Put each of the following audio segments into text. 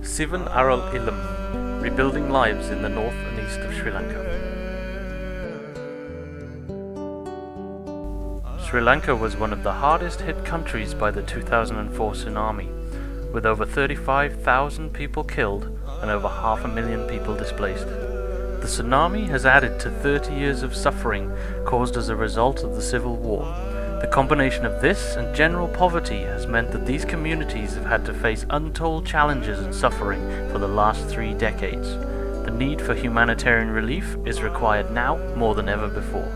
Sivan Arul Illam, rebuilding lives in the north and east of Sri Lanka. Sri Lanka was one of the hardest hit countries by the 2004 tsunami, with over 35,000 people killed and over 500,000 people displaced. The tsunami has added to 30 years of suffering caused as a result of the civil war. The combination of this and general poverty has meant that these communities have had to face untold challenges and suffering for the last 3 decades. The need for humanitarian relief is required now more than ever before.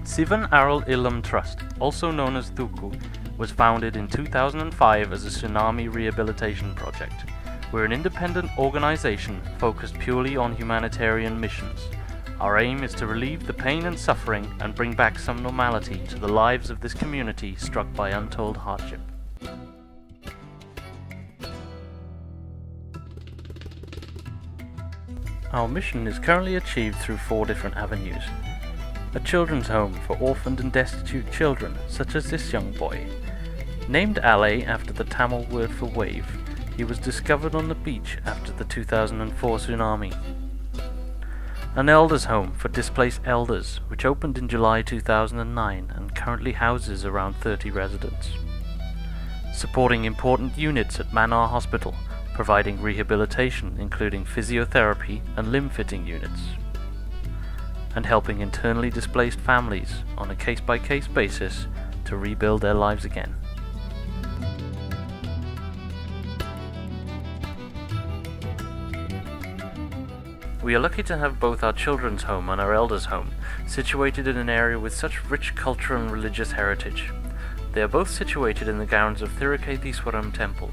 Sivan Arul Illam Trust, also known as Thuku, was founded in 2005 as a tsunami rehabilitation project. We're an independent organization focused purely on humanitarian missions. Our aim is to relieve the pain and suffering and bring back some normality to the lives of this community struck by untold hardship. Our mission is currently achieved through 4 different avenues. A children's home for orphaned and destitute children, such as this young boy. Named Ale after the Tamil word for wave, he was discovered on the beach after the 2004 tsunami. An elders' home for displaced elders, which opened in July 2009 and currently houses around 30 residents. Supporting important units at Manar Hospital, providing rehabilitation including physiotherapy and limb fitting units. And helping internally displaced families on a case-by-case basis to rebuild their lives again. We are lucky to have both our children's home and our elders' home situated in an area with such rich cultural and religious heritage. They are both situated in the grounds of Thiruketheswaram Temple,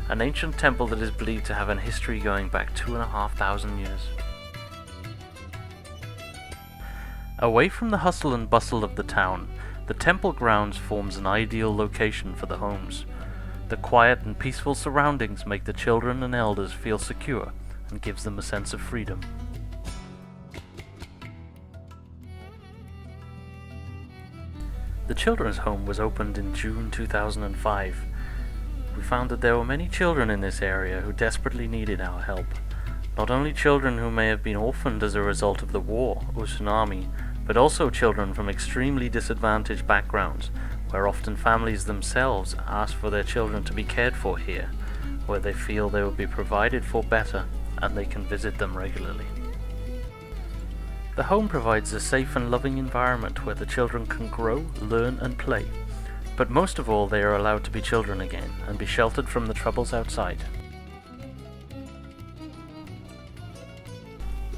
an ancient temple that is believed to have an history going back 2,500 years. Away from the hustle and bustle of the town, the temple grounds forms an ideal location for the homes. The quiet and peaceful surroundings make the children and elders feel secure and gives them a sense of freedom. The children's home was opened in June 2005. We found that there were many children in this area who desperately needed our help. Not only children who may have been orphaned as a result of the war or tsunami, but also children from extremely disadvantaged backgrounds, where often families themselves ask for their children to be cared for here, where they feel they will be provided for better and they can visit them regularly. The home provides a safe and loving environment where the children can grow, learn and play, but most of all they are allowed to be children again and be sheltered from the troubles outside.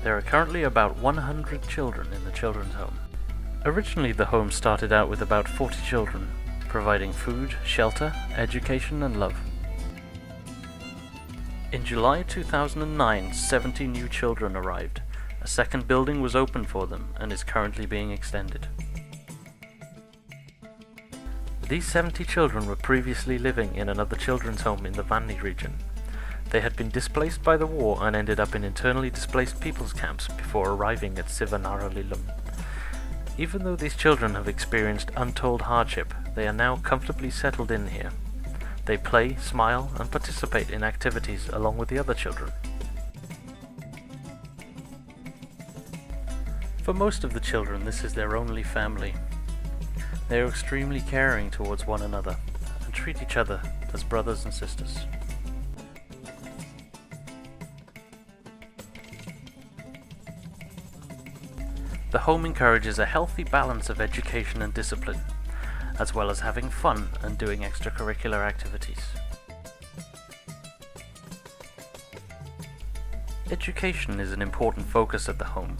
There are currently about 100 children in the children's home. Originally the home started out with about 40 children, providing food, shelter, education and love. In July 2009, 70 new children arrived. A second building was opened for them and is currently being extended. These 70 children were previously living in another children's home in the Vanni region. They had been displaced by the war and ended up in internally displaced people's camps before arriving at Sivan Arul Illam. Even though these children have experienced untold hardship, they are now comfortably settled in here. They play, smile, and participate in activities along with the other children. For most of the children, this is their only family. They are extremely caring towards one another and treat each other as brothers and sisters. The home encourages a healthy balance of education and discipline, as well as having fun and doing extracurricular activities. Education is an important focus at the home.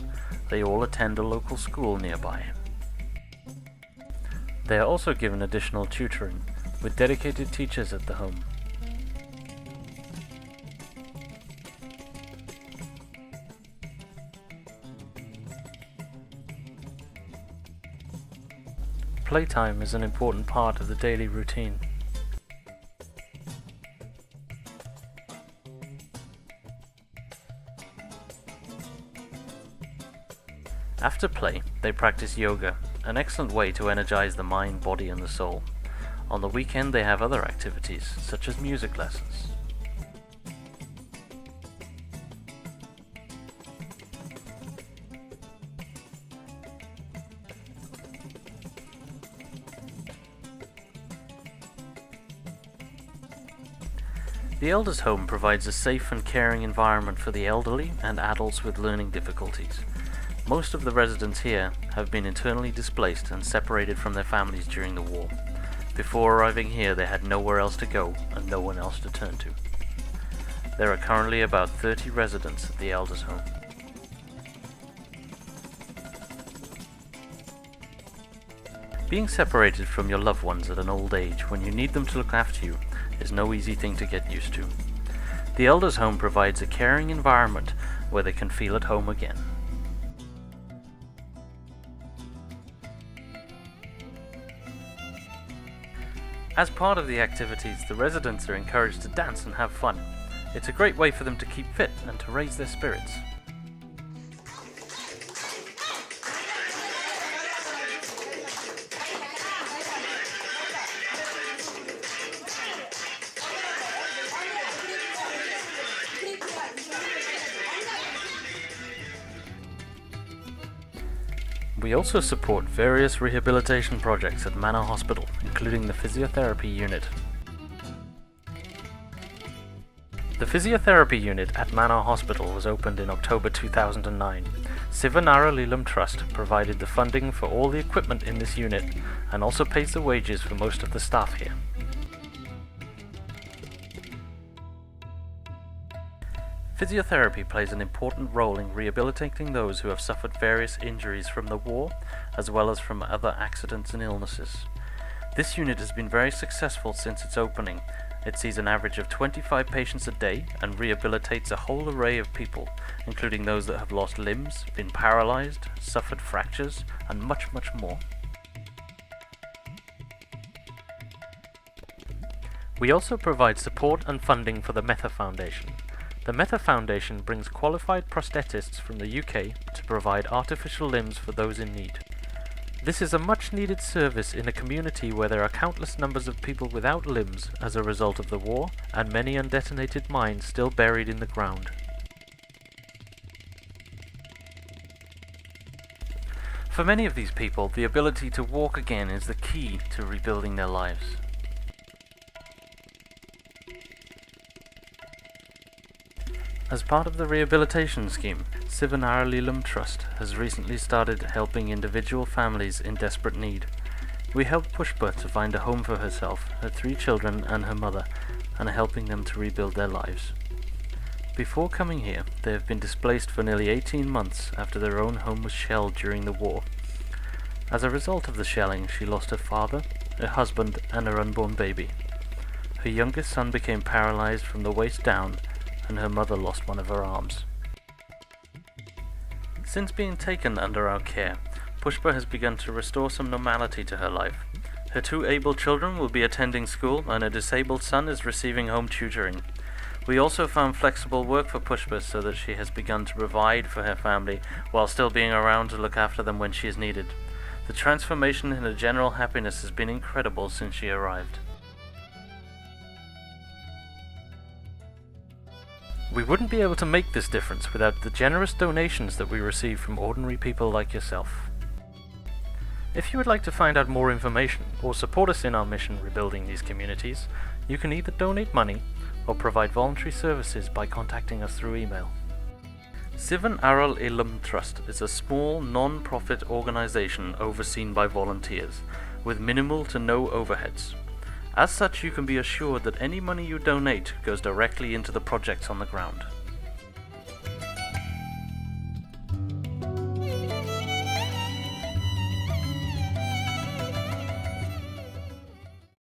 They all attend a local school nearby. They are also given additional tutoring, with dedicated teachers at the home. Playtime is an important part of the daily routine. After play, they practice yoga, an excellent way to energize the mind, body and the soul. On the weekend they have other activities, such as music lessons. The Elders' Home provides a safe and caring environment for the elderly and adults with learning difficulties. Most of the residents here have been internally displaced and separated from their families during the war. Before arriving here, they had nowhere else to go and no one else to turn to. There are currently about 30 residents at the Elders' Home. Being separated from your loved ones at an old age when you need them to look after you is no easy thing to get used to. The Elders' Home provides a caring environment where they can feel at home again. As part of the activities, the residents are encouraged to dance and have fun. It's a great way for them to keep fit and to raise their spirits. We also support various rehabilitation projects at Manor Hospital, including the physiotherapy unit. The physiotherapy unit at Manor Hospital was opened in October 2009. Sivan Arul Illam Trust provided the funding for all the equipment in this unit and also pays the wages for most of the staff here. Physiotherapy plays an important role in rehabilitating those who have suffered various injuries from the war, as well as from other accidents and illnesses. This unit has been very successful since its opening. It sees an average of 25 patients a day and rehabilitates a whole array of people, including those that have lost limbs, been paralyzed, suffered fractures, and much, much more. We also provide support and funding for the Meta Foundation. The Meta Foundation brings qualified prosthetists from the UK to provide artificial limbs for those in need. This is a much needed service in a community where there are countless numbers of people without limbs as a result of the war and many undetonated mines still buried in the ground. For many of these people, the ability to walk again is the key to rebuilding their lives. As part of the rehabilitation scheme, Sivan Arul Illam Trust has recently started helping individual families in desperate need. We helped Pushpa to find a home for herself, her 3 children and her mother, and are helping them to rebuild their lives. Before coming here, they have been displaced for nearly 18 months after their own home was shelled during the war. As a result of the shelling, she lost her father, her husband and her unborn baby. Her youngest son became paralyzed from the waist down, and her mother lost one of her arms. Since being taken under our care, Pushpa has begun to restore some normality to her life. Her 2 able children will be attending school and a disabled son is receiving home tutoring. We also found flexible work for Pushpa so that she has begun to provide for her family while still being around to look after them when she is needed. The transformation in her general happiness has been incredible since she arrived. We wouldn't be able to make this difference without the generous donations that we receive from ordinary people like yourself. If you would like to find out more information or support us in our mission rebuilding these communities, you can either donate money or provide voluntary services by contacting us through email. Sivan Arul Illam Trust is a small non-profit organization overseen by volunteers, with minimal to no overheads. As such, you can be assured that any money you donate goes directly into the projects on the ground.